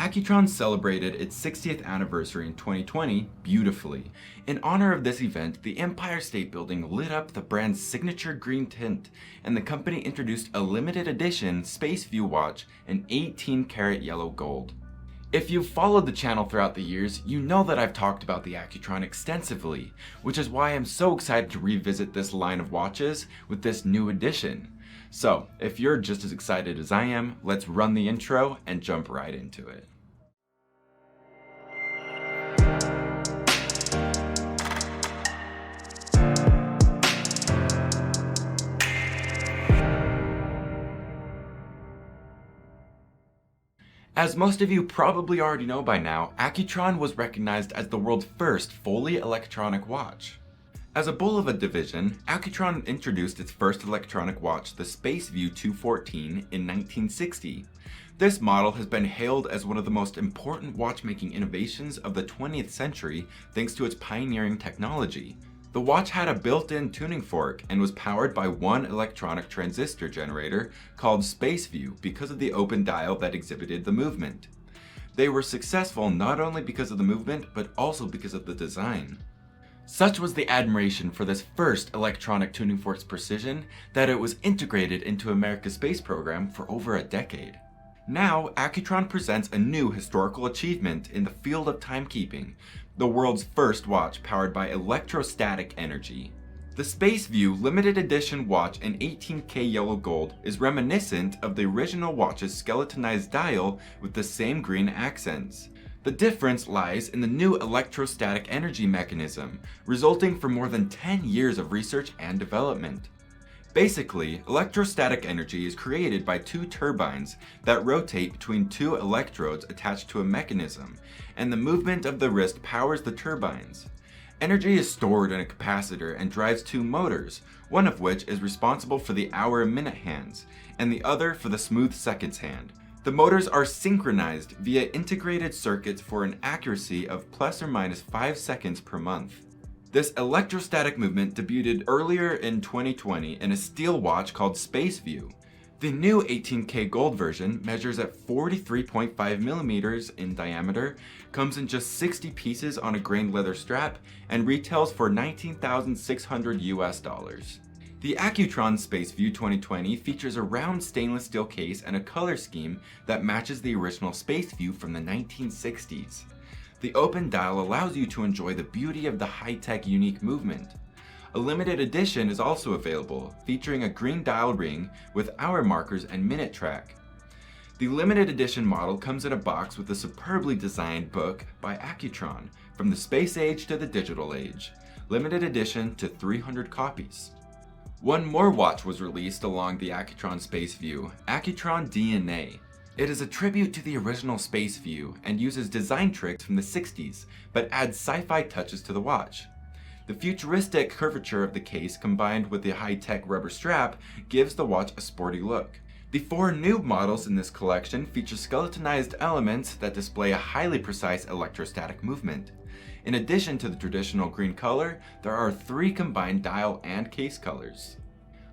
Accutron celebrated its 60th anniversary in 2020 beautifully. In honor of this event, the Empire State Building lit up the brand's signature green tint, and the company introduced a limited edition SpaceView watch in 18-karat yellow gold. If you've followed the channel throughout the years, you know that I've talked about the Accutron extensively, which is why I'm so excited to revisit this line of watches with this new edition. So, if you're just as excited as I am, let's run the intro and jump right into it. As most of you probably already know by now, Accutron was recognized as the world's first fully electronic watch. As a Bulova division, Accutron introduced its first electronic watch, the SpaceView 214, in 1960. This model has been hailed as one of the most important watchmaking innovations of the 20th century thanks to its pioneering technology. The watch had a built-in tuning fork and was powered by one electronic transistor generator called SpaceView because of the open dial that exhibited the movement. They were successful not only because of the movement, but also because of the design. Such was the admiration for this first electronic tuning fork's precision that it was integrated into America's space program for over a decade. Now, Accutron presents a new historical achievement in the field of timekeeping, the world's first watch powered by electrostatic energy. The SpaceView limited edition watch in 18K yellow gold is reminiscent of the original watch's skeletonized dial with the same green accents. The difference lies in the new electrostatic energy mechanism, resulting from more than 10 years of research and development. Basically, electrostatic energy is created by two turbines that rotate between two electrodes attached to a mechanism, and the movement of the wrist powers the turbines. Energy is stored in a capacitor and drives two motors, one of which is responsible for the hour and minute hands, and the other for the smooth seconds hand. The motors are synchronized via integrated circuits for an accuracy of plus or minus 5 seconds per month. This electrostatic movement debuted earlier in 2020 in a steel watch called SpaceView. The new 18K gold version measures at 43.5 millimeters in diameter, comes in just 60 pieces on a grained leather strap, and retails for $19,600 US. The Accutron SpaceView 2020 features a round stainless steel case and a color scheme that matches the original SpaceView from the 1960s. The open dial allows you to enjoy the beauty of the high-tech unique movement. A limited edition is also available, featuring a green dial ring with hour markers and minute track. The limited edition model comes in a box with a superbly designed book by Accutron, From the Space Age to the Digital Age, limited edition to 300 copies. One more watch was released along the Accutron SpaceView, Accutron DNA. It is a tribute to the original SpaceView and uses design tricks from the 60s, but adds sci-fi touches to the watch. The futuristic curvature of the case combined with the high-tech rubber strap gives the watch a sporty look. The 4 new models in this collection feature skeletonized elements that display a highly precise electrostatic movement. In addition to the traditional green color, there are 3 combined dial and case colors.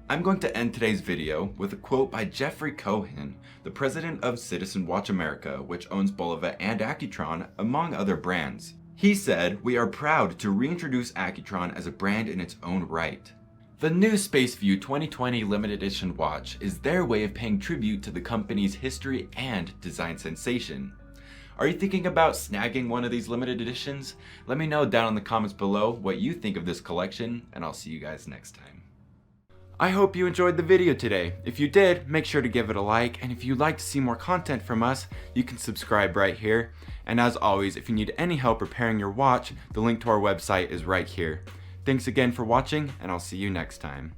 I'm going to end today's video with a quote by Jeffrey Cohen, the president of Citizen Watch America, which owns Bulova and Accutron, among other brands. He said, "We are proud to reintroduce Accutron as a brand in its own right." The new SpaceView 2020 limited edition watch is their way of paying tribute to the company's history and design sensation. Are you thinking about snagging one of these limited editions? Let me know down in the comments below what you think of this collection, and I'll see you guys next time. I hope you enjoyed the video today. If you did, make sure to give it a like, and if you'd like to see more content from us, you can subscribe right here. And as always, if you need any help repairing your watch, the link to our website is right here. Thanks again for watching, and I'll see you next time.